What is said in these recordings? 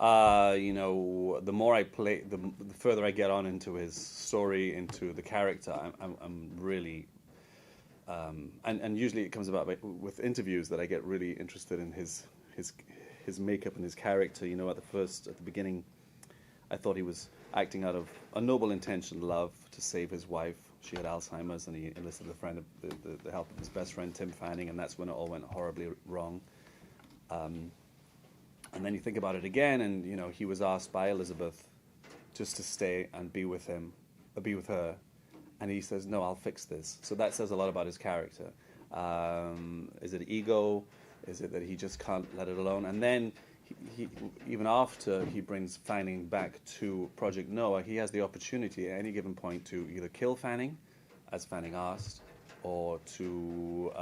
You know, the more I play, the further I get on into his story, into the character, I'm really, and usually it comes about with interviews that I get really interested in his makeup and his character. You know, at the beginning, I thought he was acting out of a noble intention, love to save his wife. She had Alzheimer's, and he enlisted the help of his best friend Tim Fanning, and that's when it all went horribly wrong. And then you think about it again, and you know, he was asked by Elizabeth just to stay and be with her, and he says, "No, I'll fix this." So that says a lot about his character. Is it ego? Is it that he just can't let it alone? And then he even after he brings Fanning back to Project Noah, he has the opportunity at any given point to either kill Fanning, as Fanning asked, or to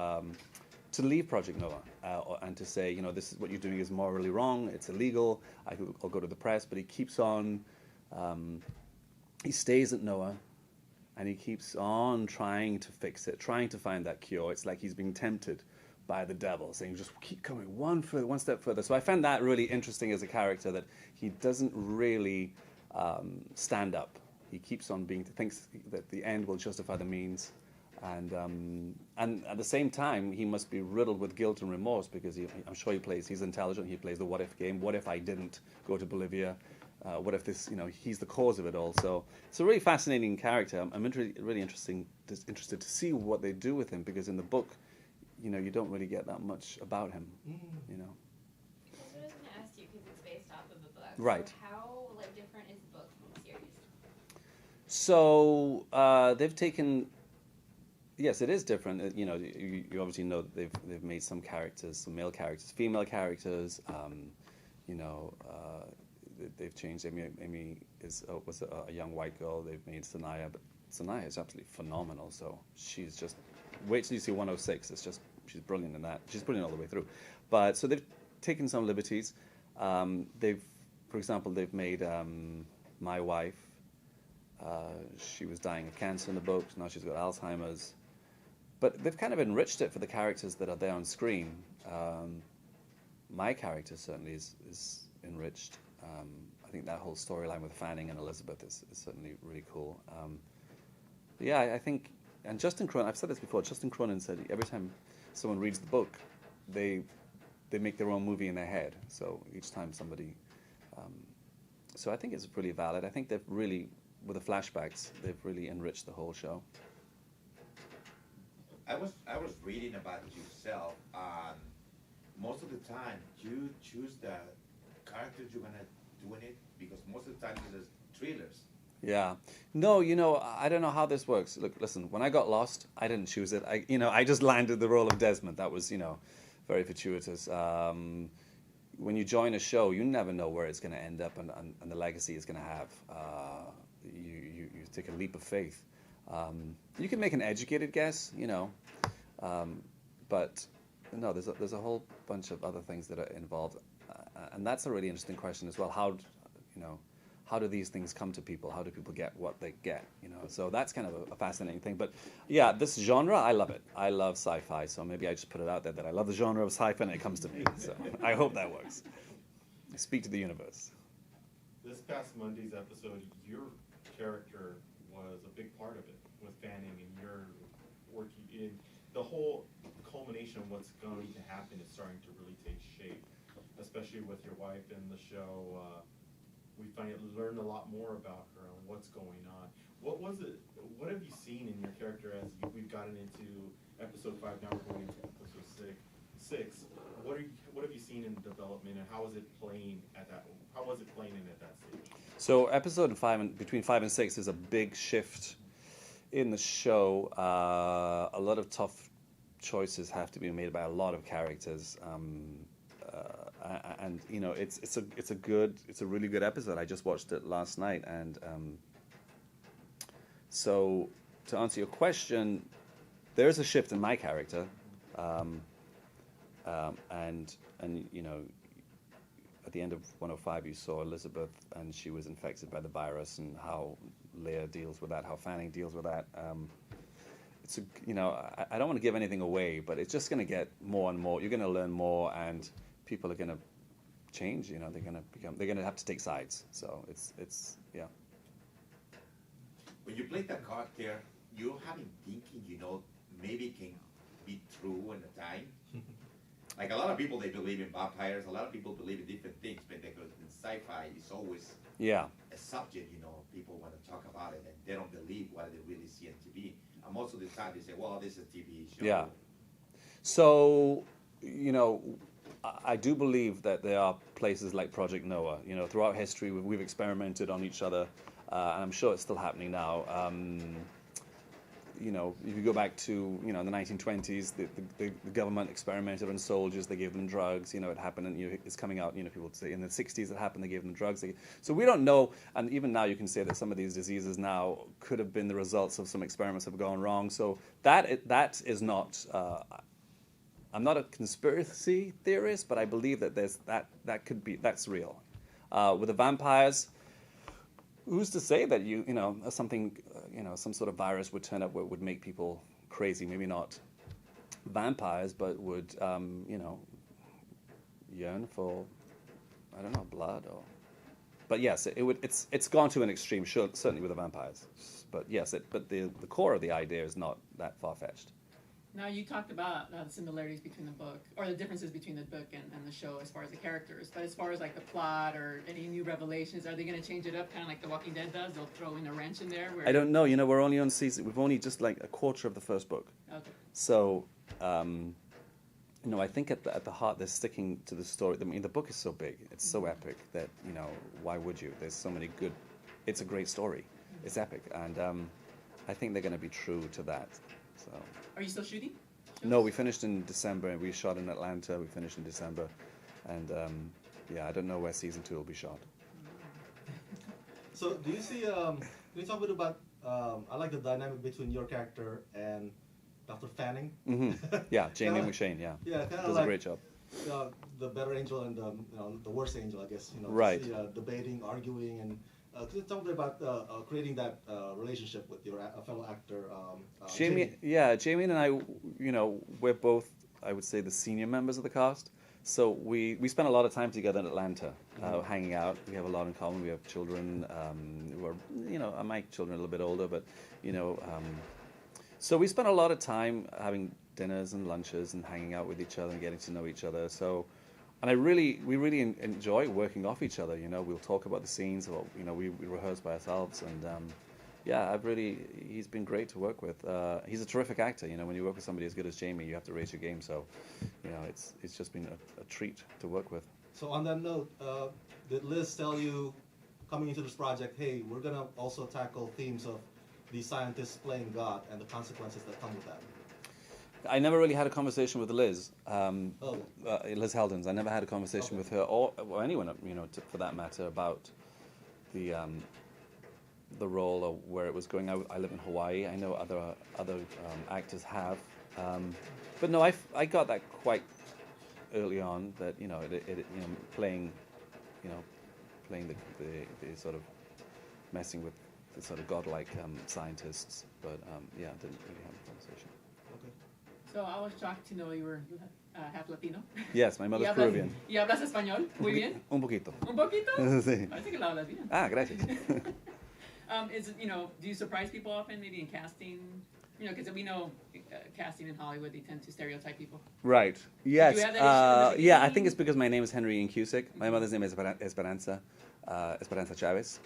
leave Project Noah and to say, you know, this is what you're doing is morally wrong, it's illegal, I'll go to the press. But he keeps on, he stays at Noah, and he keeps on trying to fix it, trying to find that cure. It's like he's being tempted by the devil, saying, just keep coming one step further. So I found that really interesting as a character, that he doesn't really stand up. He keeps on thinks that the end will justify the means. And at the same time, he must be riddled with guilt and remorse, because I'm sure he's intelligent, he plays the what if game. What if I didn't go to Bolivia? What if this, you know, he's the cause of it all? So it's a really fascinating character. I'm really interested to see what they do with him, because in the book, you know, you don't really get that much about him, you know. That's what I was going to ask you, because it's based off of a book. Right. So how different is the book from the series? So they've taken. Yes, it is different. You know, you obviously know that they've made some characters, some male characters, female characters. You know, they've changed. Emmy was a young white girl. They've made Saniyya, but Saniyya is absolutely phenomenal. So she's just, wait till you see 106. It's just, she's brilliant in that. She's brilliant all the way through. But so they've taken some liberties. For example, they've made my wife. She was dying of cancer in the book. Now she's got Alzheimer's. But they've kind of enriched it for the characters that are there on screen. My character certainly is enriched. I think that whole storyline with Fanning and Elizabeth is certainly really cool. Yeah, I think, and Justin Cronin, I've said this before, Justin Cronin said every time someone reads the book, they make their own movie in their head. So each time somebody, so I think it's really valid. I think they've really, with the flashbacks, they've really enriched the whole show. I was reading about yourself, and most of the time you choose the characters you're gonna do in it, because most of the time it's thrillers. Yeah. No, you know, I don't know how this works. Look, listen, when I got lost, I didn't choose it. I just landed the role of Desmond. That was, you know, very fortuitous. When you join a show, you never know where it's going to end up and the legacy it's going to have. You take a leap of faith. You can make an educated guess, you know, but no, there's a whole bunch of other things that are involved, and that's a really interesting question as well. How do these things come to people? How do people get what they get? You know, so that's kind of a fascinating thing. But yeah, this genre, I love it. I love sci-fi, so maybe I just put it out there that I love the genre of sci-fi and it comes to me. So I hope that works. I speak to the universe. This past Monday's episode, your character was a big part of it with Fanning, and you're working in the whole culmination of what's going to happen is starting to really take shape, especially with your wife in the show. We learned a lot more about her and what's going on. What was it? What have you seen in your character as we've gotten into episode 5? Now we're going into episode 6. What have you seen in development, and how was it playing at that? How was it playing in at that stage? So episode 5 between 5 and 6 is a big shift in the show. A lot of tough choices have to be made by a lot of characters. And you know, it's a really good episode. I just watched it last night, and so to answer your question, there is a shift in my character, and you know, at the end of 105, you saw Elizabeth, and she was infected by the virus, and how Lear deals with that, how Fanning deals with that. It's you know, I don't want to give anything away, but it's just going to get more and more. You're going to learn more, and people are going to change. You know, they're gonna have to take sides. So it's yeah. When you play that character, you have him thinking, you know, maybe it can be true in the time. Like a lot of people, they believe in vampires. A lot of people believe in different things, but because in sci-fi, it's always Yeah. a subject, you know, people want to talk about it, and they don't believe what they really see on TV. And most of the time, they say, well, this is a TV show. Yeah. So, you know, I do believe that there are places like Project Noah. You know, throughout history, we've experimented on each other, and I'm sure it's still happening now. You know, if you go back to, you know, the 1920s, the government experimented on soldiers. They gave them drugs. You know, it happened, and, you know, it's coming out, you know, people say in the 60s it happened, they gave them drugs. So we don't know, and even now you can say that some of these diseases now could have been the results of some experiments that have gone wrong. So that is not, I'm not a conspiracy theorist, but I believe that that's real. With the vampires, who's to say that you know, something, you know, some sort of virus would turn up where it would make people crazy? Maybe not vampires, but would, you know, yearn for, I don't know, blood or. But yes, it's gone to an extreme, sure, certainly with the vampires. But yes, but the core of the idea is not that far-fetched. Now, you talked about the similarities between the book, or the differences between the book and the show as far as the characters. But as far as like the plot or any new revelations, are they going to change it up kind of like The Walking Dead does? They'll throw in a wrench in there? I don't know. You know, we're only on we've only just like a quarter of the first book. Okay. So, you know, I think at the heart they're sticking to the story. I mean, the book is so big, it's so epic that, you know, why would you? There's so many good. It's a great story. It's epic, and I think they're going to be true to that. So. Are you still shooting? No, we finished in December, and we shot in Atlanta. We finished in December, and yeah, I don't know where season 2 will be shot. So, do you see? Can you talk a bit about? I like the dynamic between your character and Dr. Fanning. Mm-hmm. Yeah, Jamie McShane. Yeah, yeah, kind of does like a great job. The better angel and the worst angel, I guess. You know, right. See, debating, arguing, and could you talk a bit about creating that relationship with your fellow actor, Jamie? Yeah, Jamie and I, you know, we're both, I would say, the senior members of the cast. So we spent a lot of time together in Atlanta, hanging out. We have a lot in common. We have children who are, you know, my children are a little bit older, but, you know, so we spent a lot of time having dinners and lunches and hanging out with each other and getting to know each other. So, and we really enjoy working off each other. You know, we'll talk about the scenes, or, you know, we rehearse by ourselves, and yeah, he's been great to work with. He's a terrific actor. You know, when you work with somebody as good as Jamie, you have to raise your game. So, you know, it's just been a treat to work with. So on that note, did Liz tell you, coming into this project, hey, we're gonna also tackle themes of the scientists playing God and the consequences that come with that? I never really had a conversation with Liz. Liz Heldens. I never had a conversation with her or anyone, you know, for that matter, about the role or where it was going. I live in Hawaii. I know other actors have, but no, I got that quite early on. That, you know, you know, playing the sort of messing with the sort of godlike scientists. But yeah, I didn't really have a conversation. Okay. So I was shocked to know you were half Latino. Yes, my mother's Peruvian. ¿Y hablas español? Muy bien. Un poquito. Un poquito? Sí. Parece que lo hablas bien. Ah, gracias. Is it, you know, do you surprise people often, maybe in casting? You know, because we know casting in Hollywood, they tend to stereotype people. Right. Yes. Did you have that issue? Yeah, I think it's because my name is Henry Ian Cusick. My mother's name is Esperanza Chavez.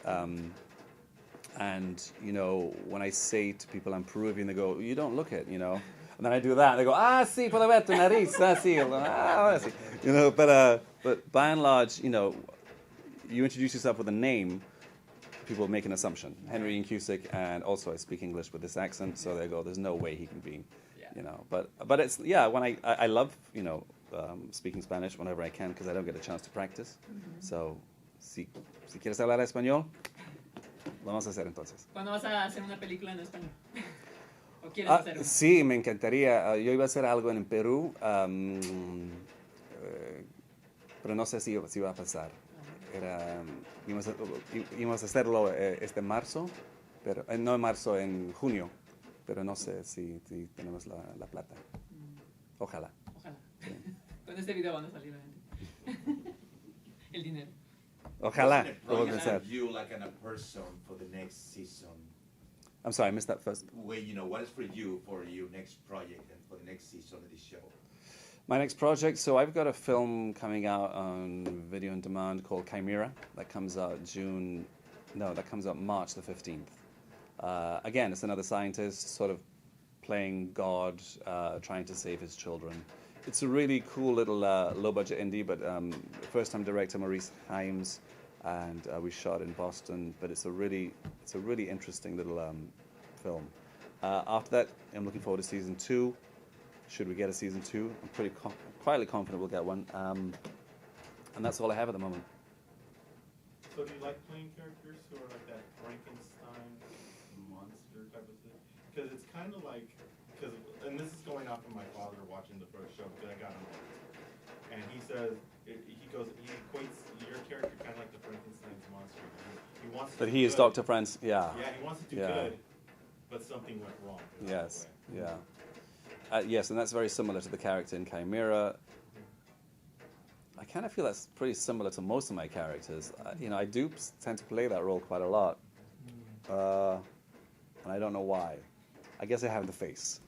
And, you know, when I say to people I'm Peruvian, they go, you don't look it, you know. And then I do that, and they go, sí, puedo ver tu nariz, sí. Sí. You know, but by and large, you know, you introduce yourself with a name, people make an assumption. Henry Ian Cusick, and also I speak English with this accent, so they go, there's no way he can be, you know. But it's, yeah, when I love, you know, speaking Spanish whenever I can, because I don't get a chance to practice. Mm-hmm. So, si quieres hablar español, lo vamos a hacer entonces. ¿Cuándo vas a hacer una película en español? ¿O quieres hacer una? Sí, me encantaría. Yo iba a hacer algo en Perú, pero no sé si va a pasar. Íbamos a hacerlo este marzo, pero no en marzo, en junio, pero no sé si tenemos la plata. Ojalá. Ojalá. Sí. Con este video van a salir, El dinero. Ojalá. Wasn't What was a it project said? of you like a person for the next season? I'm sorry, I missed that first. Well, you know, what is for your next project and for the next season of the show? My next project, so I've got a film coming out on video on demand called Chimera. That comes out March the 15th. Again, it's another scientist sort of playing God, trying to save his children. It's a really cool little low-budget indie, but first-time director Maurice Himes, and we shot in Boston. But it's a really interesting little film. After that, I'm looking forward to season 2. Should we get a season 2? I'm quietly confident we'll get one. And that's all I have at the moment. So do you like playing characters who are like that Frankenstein monster type of thing? Because it's kind of like, and this is going off of my father watching the first show, because I got him on. And he says, he equates your character kind of like the Frankenstein's monster. He wants to But do he is good. Dr. Franz, yeah. Yeah, he wants to do Yeah. good, but something went wrong. Yes, yeah. Yes, and that's very similar to the character in Chimera. I kind of feel that's pretty similar to most of my characters. I do tend to play that role quite a lot. And I don't know why. I guess I have the face.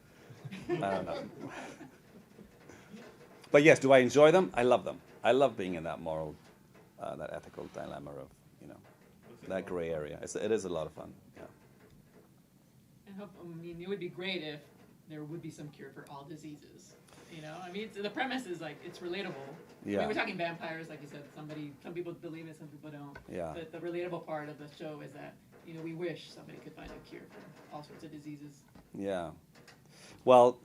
I don't know. But yes, do I enjoy them? I love them. I love being in that moral, that ethical dilemma of, that gray area. It is a lot of fun, yeah. It would be great if there would be some cure for all diseases. The premise is like it's relatable. Yeah. We're talking vampires, like you said. Some people believe it, some people don't. Yeah. But the relatable part of the show is that we wish somebody could find a cure for all sorts of diseases. Yeah. Well,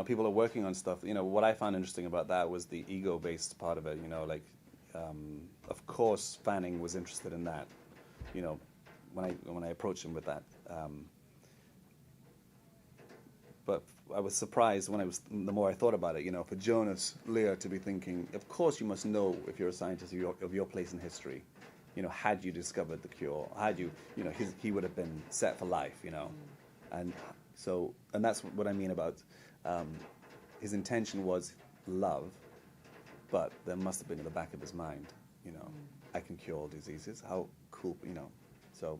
people are working on stuff. What I found interesting about that was the ego-based part of it. Of course, Fanning was interested in that. When I approached him with that. But I was surprised the more I thought about it, for Jonas Lear to be thinking, of course you must know if you're a scientist of your place in history. Had you discovered the cure, he would have been set for life, And that's what I mean about his intention was love, but there must have been in the back of his mind, I can cure all diseases. How cool, So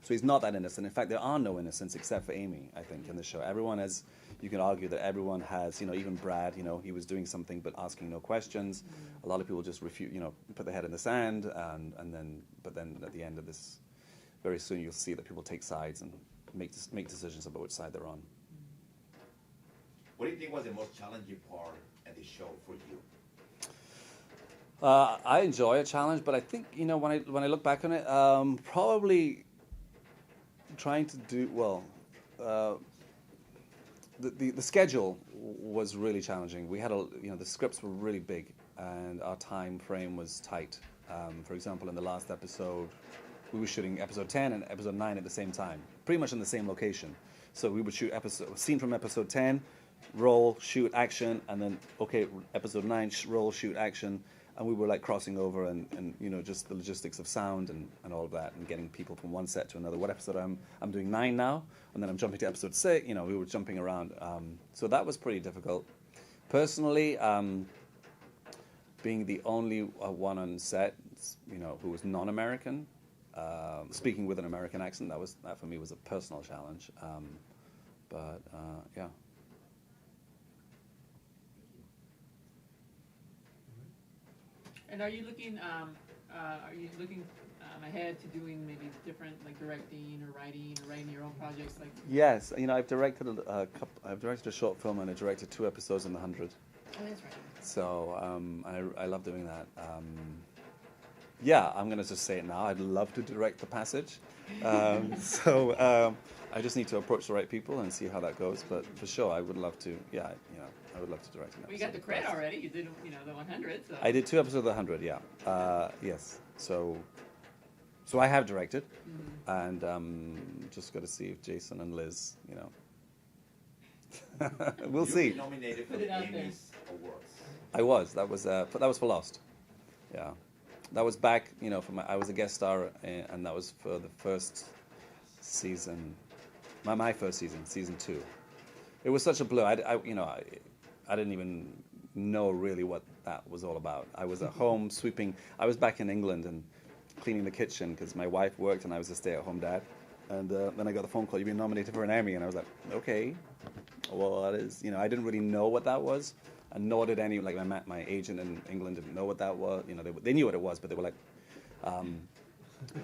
he's not that innocent. In fact, there are no innocents except for Amy, I think, in the show. Everyone has, you can argue that everyone has, even Brad, he was doing something but asking no questions. A lot of people just refuse, put their head in the sand, but then at the end of this, very soon you'll see that people take sides and make decisions about which side they're on. What do you think was the most challenging part of the show for you? I enjoy a challenge, but I think, when I look back on it, probably trying to do, the schedule was really challenging. We had the scripts were really big and our time frame was tight. For example, in the last episode, we were shooting episode 10 and episode 9 at the same time, pretty much in the same location. So we would shoot scene from episode 10, roll, shoot, action, and then, episode 9, roll, shoot, action. And we were like crossing over and just the logistics of sound and all of that and getting people from one set to another. What episode I'm doing 9 now, and then I'm jumping to episode 6. We were jumping around. So that was pretty difficult. Personally, being the only one on set, who was non-American, speaking with an American accent, that for me was a personal challenge. Yeah. And are you looking ahead to doing maybe different, like directing or writing your own projects? Like Yes, I've directed I've directed a short film and I directed 2 episodes in the 100. Oh, that's right. So I love doing that. Yeah, I'm going to just say it now. I'd love to direct The Passage. I just need to approach the right people and see how that goes. But for sure, I would love to. Yeah, I would love to direct an episode. Well, you got the credit already. You did, the 100. So. I did 2 episodes of the 100. Yeah. Yes. So I have directed, and just got to see if Jason and Liz, we'll see. You were nominated for the Emmys Awards. I was. That was for Lost. Yeah. That was back, I was a guest star, and that was for the first season, my first season, season 2. It was such a blur. I didn't even know really what that was all about. I was at home sweeping. I was back in England and cleaning the kitchen because my wife worked and I was a stay-at-home dad. And then I got the phone call, you've been nominated for an Emmy. And I was like, okay, well, that is, you know, I didn't really know what that was. And nor did any, like my agent in England didn't know what that was. You know, they knew what it was, but they were like,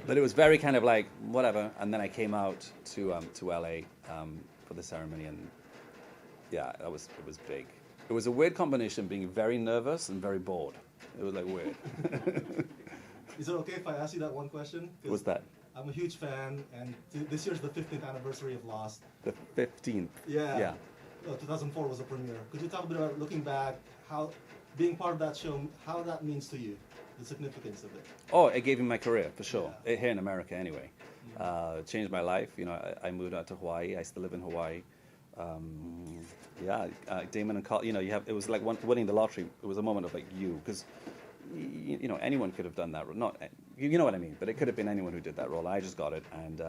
but it was very kind of like, whatever. And then I came out to LA for the ceremony, and yeah, it was big. It was a weird combination, being very nervous and very bored. It was like weird. Is it okay if I ask you that one question? What's that? I'm a huge fan, and this year's the 15th anniversary of Lost. The 15th. Yeah. Yeah. 2004 was the premiere. Could you talk a bit about looking back, how being part of that show, how that means to you, the significance of it? Oh, it gave me my career, for sure. Yeah. Here in America, anyway. It changed my life. You know, I moved out to Hawaii. I still live in Hawaii. Damon and Carl, you know, it was like winning the lottery. It was a moment of like because you know, anyone could have done that. Not, you know what I mean, but it could have been anyone who did that role. I just got it, and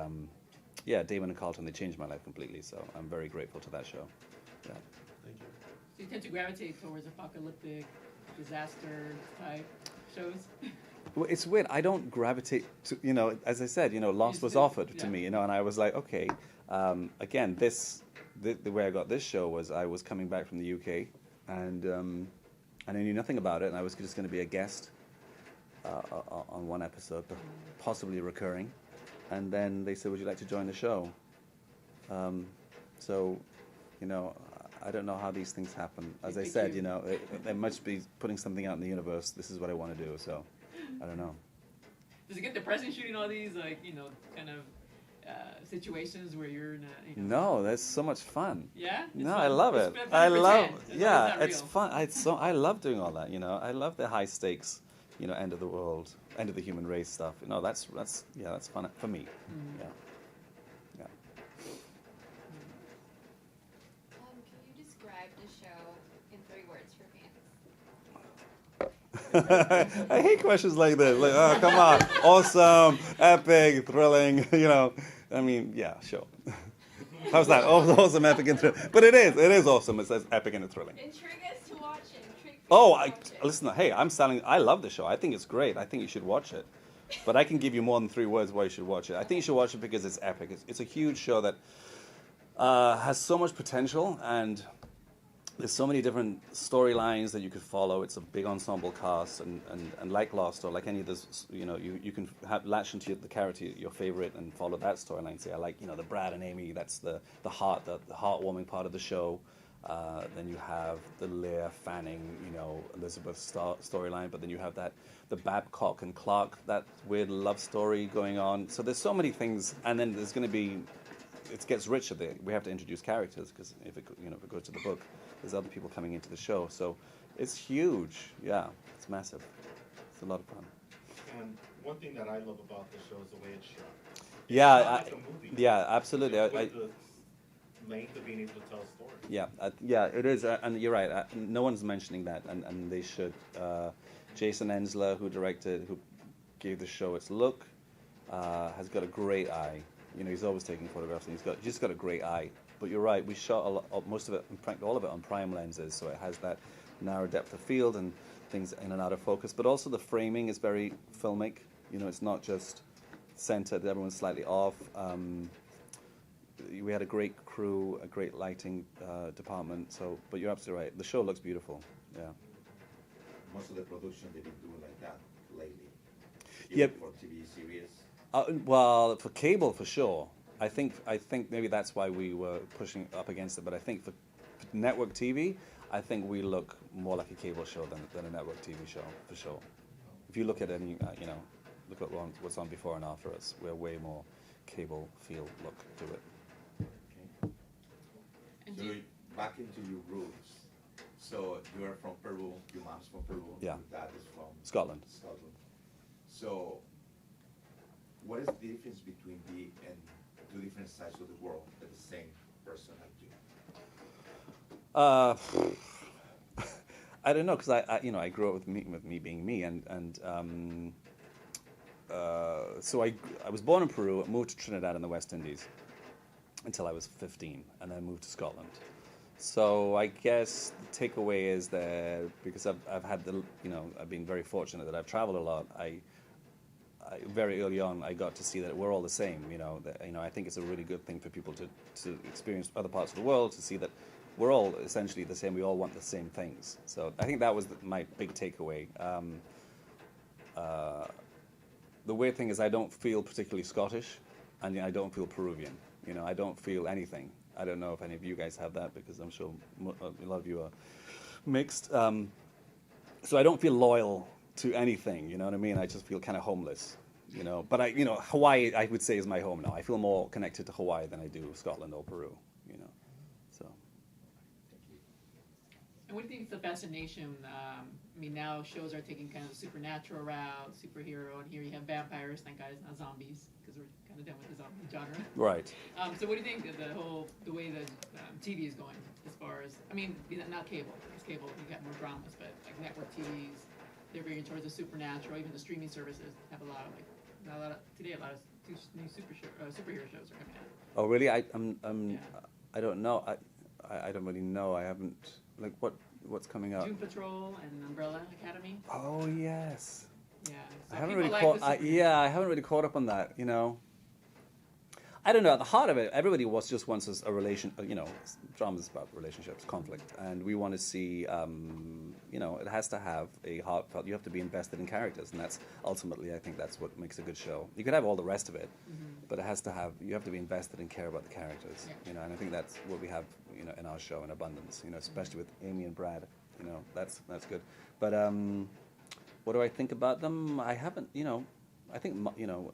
yeah, Damon and Carlton, they changed my life completely. So I'm very grateful to that show. Yeah. Thank you. So you tend to gravitate towards apocalyptic, disaster type shows. Well, it's weird. I don't gravitate to, you know, as I said, you know, Lost was offered to me, you know, and I was like, okay. Again, the way I got this show was I was coming back from the UK, and I knew nothing about it, and I was just going to be a guest on one episode, possibly recurring. And then they said, would you like to join the show? So, you know, I don't know how these things happen. As I said, you know, they must be putting something out in the universe. This is what I want to do, so I don't know. Does it get depressing shooting all these, like, you know, kind of situations where you're not, you know? No, that's so much fun. Yeah? No, fun. I love it. It's fun I to love, pretend. yeah, It's not it's real. fun. I love doing all that, you know. I love the high stakes, you know, end of the world, end of the human race stuff. You know, that's fun for me. Yeah. Yeah. Can you describe the show in 3 words for fans? I hate questions like this. Like, oh, come on, awesome, epic, thrilling. You know, I mean, yeah, sure. How's that? Awesome, epic, and thrilling. But it is awesome. It says epic and thrilling. Intrigue us to watch it. Intrigue Oh, us to watch it. listen. Hey, I love the show. I think it's great. I think you should watch it. But I can give you more than 3 words why you should watch it. I think you should watch it because it's epic. It's a huge show that has so much potential, and there's so many different storylines that you could follow. It's a big ensemble cast, and like Lost or like any of this, you know, you can latch into the character, your favorite, and follow that storyline. Say, I like, you know, the Brad and Amy. That's the heartwarming part of the show. Then you have the Lear, Fanning, you know, Elizabeth storyline. But then you have the Babcock and Clark, that weird love story going on. So there's so many things, and then there's going to be, it gets richer there. We have to introduce characters because if it goes to the book, there's other people coming into the show. So it's huge. Yeah, it's massive. It's a lot of fun. And one thing that I love about the show is the way it's shot. Yeah, It's not like a movie. yeah, absolutely. With the length of being able to tell a story. Yeah, yeah, it is, and you're right. No one's mentioning that, and they should. Jason Ensler, who gave the show its look, has got a great eye. You know, he's always taking photographs, and he's just got a great eye. But you're right. We shot most of it, in fact, all of it on prime lenses, so it has that narrow depth of field and things in and out of focus. But also the framing is very filmic. You know, it's not just centered. Everyone's slightly off. We had a great crew, a great lighting department. So, but you're absolutely right. The show looks beautiful. Yeah. Most of the production they've been doing like that lately. Yep. For TV series. Well, for cable, for sure. I think maybe that's why we were pushing up against it. But I think for network TV, I think we look more like a cable show than a network TV show, for sure. If you look at any, you know, look at what's on before and after us, we're way more cable feel look to it. And So do you, back into your roots. So you are from Peru. Your mom's from Peru. Yeah. Your dad is from Scotland. Scotland. So, what is the difference between the and 2 different sides of the world that the same person like you? I don't know, because I grew up with me being me, and so I was born in Peru, moved to Trinidad in the West Indies until I was 15, and then moved to Scotland. So I guess the takeaway is that because I've had the, you know, I've been very fortunate that I've traveled a lot. I very early on I got to see that we're all the same. You know, that, you know, I think it's a really good thing for people to experience other parts of the world, to see that we're all essentially the same. We all want the same things. So I think that was my big takeaway. The weird thing is I don't feel particularly Scottish, and I don't feel Peruvian. You know, I don't feel anything. I don't know if any of you guys have that, because I'm sure a lot of you are mixed. So I don't feel loyal to anything, you know what I mean? I just feel kind of homeless, you know. But you know, Hawaii, I would say, is my home now. I feel more connected to Hawaii than I do Scotland or Peru, you know. So. And what do you think is the fascination? I mean, now shows are taking kind of the supernatural route, superhero, and here you have vampires. Thank God it's not zombies, because we're kind of done with the zombie genre. Right. So what do you think of the way that TV is going, as far as, I mean, not cable, because cable, you got more dramas, but like network TVs, they're veering towards the supernatural. Even the streaming services have a lot of today a lot of new superhero shows are coming out. Oh really? I don't know. I don't really know. I haven't, like, what's coming up? Doom Patrol and Umbrella Academy. Oh yes. Yeah. So I haven't people really like I haven't really caught up on that. You know. I don't know. At the heart of it, everybody just wants a relation. You know, drama's about relationships, conflict, and we want to see. You know, it has to have a heartfelt. You have to be invested in characters, and that's ultimately, I think, that's what makes a good show. You could have all the rest of it, but it has to have. You have to be invested and care about the characters. Yeah. You know, and I think that's what we have. You know, in our show in abundance. You know, especially with Amy and Brad. You know, that's good. But what do I think about them? I haven't. You know, I think you know.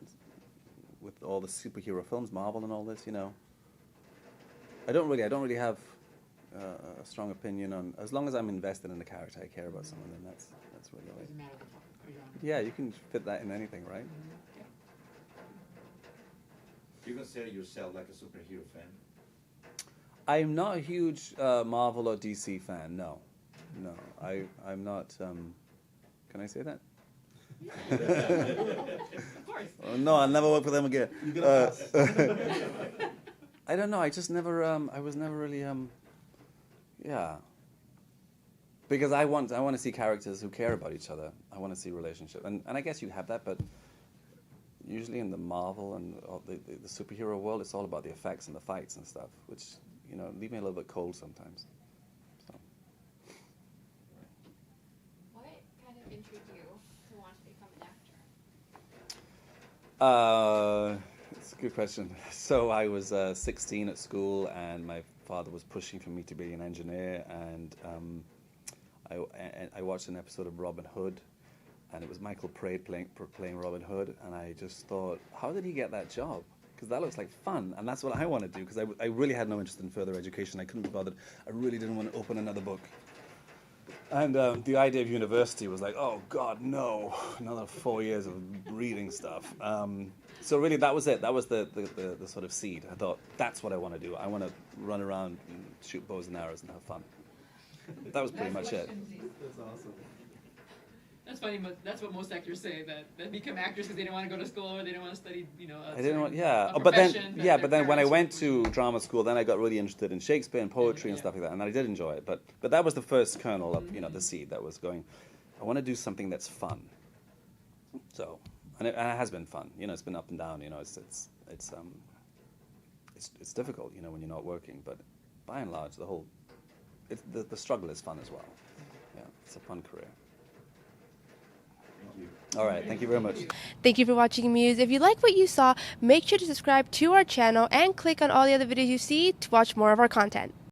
With all the superhero films, Marvel and all this, you know, I don't really have a strong opinion on. As long as I'm invested in the character, I care about someone, then that's really all right. Doesn't matter the genre. Yeah, you can fit that in anything, right? Yeah. Do you consider yourself like a superhero fan? I'm not a huge Marvel or DC fan. No, I'm not. Can I say that? Of course. Oh, no, I'll never work for them again. You get a pass. I don't know. I just never. I was never really. Yeah. Because I want to see characters who care about each other. I want to see relationship, and I guess you have that, but usually in the Marvel and the superhero world, it's all about the effects and the fights and stuff, which, you know, leave me a little bit cold sometimes. So. What kind of intrigued you to want to become an actor? It's a good question. So I was 16 at school, and my father was pushing for me to be an engineer, and I watched an episode of Robin Hood, and it was Michael Praed playing Robin Hood, and I just thought, how did he get that job? Because that looks like fun, and that's what I want to do, because I really had no interest in further education. I couldn't be bothered. I really didn't want to open another book. And the idea of university was like, oh God, no, another 4 years of reading stuff. So really, that was it. That was the sort of seed. I thought, that's what I want to do. I want to run around and shoot bows and arrows and have fun. That was pretty much it. That's awesome. That's funny, but that's what most actors say, that they become actors because they didn't want to go to school or they didn't want to study, you know, I didn't want, yeah. a But then, profession, yeah, but then when I their went parents to drama school, then I got really interested in Shakespeare and poetry and Yeah. stuff like that, and I did enjoy it. But that was the first kernel of, you know, the seed that was going, I want to do something that's fun. So, and it has been fun. You know, it's been up and down. You know, it's difficult, you know, when you're not working. But by and large, the struggle is fun as well. Yeah, it's a fun career. Thank you. All right, thank you very much. Thank you for watching Muse. If you like what you saw, make sure to subscribe to our channel and click on all the other videos you see to watch more of our content.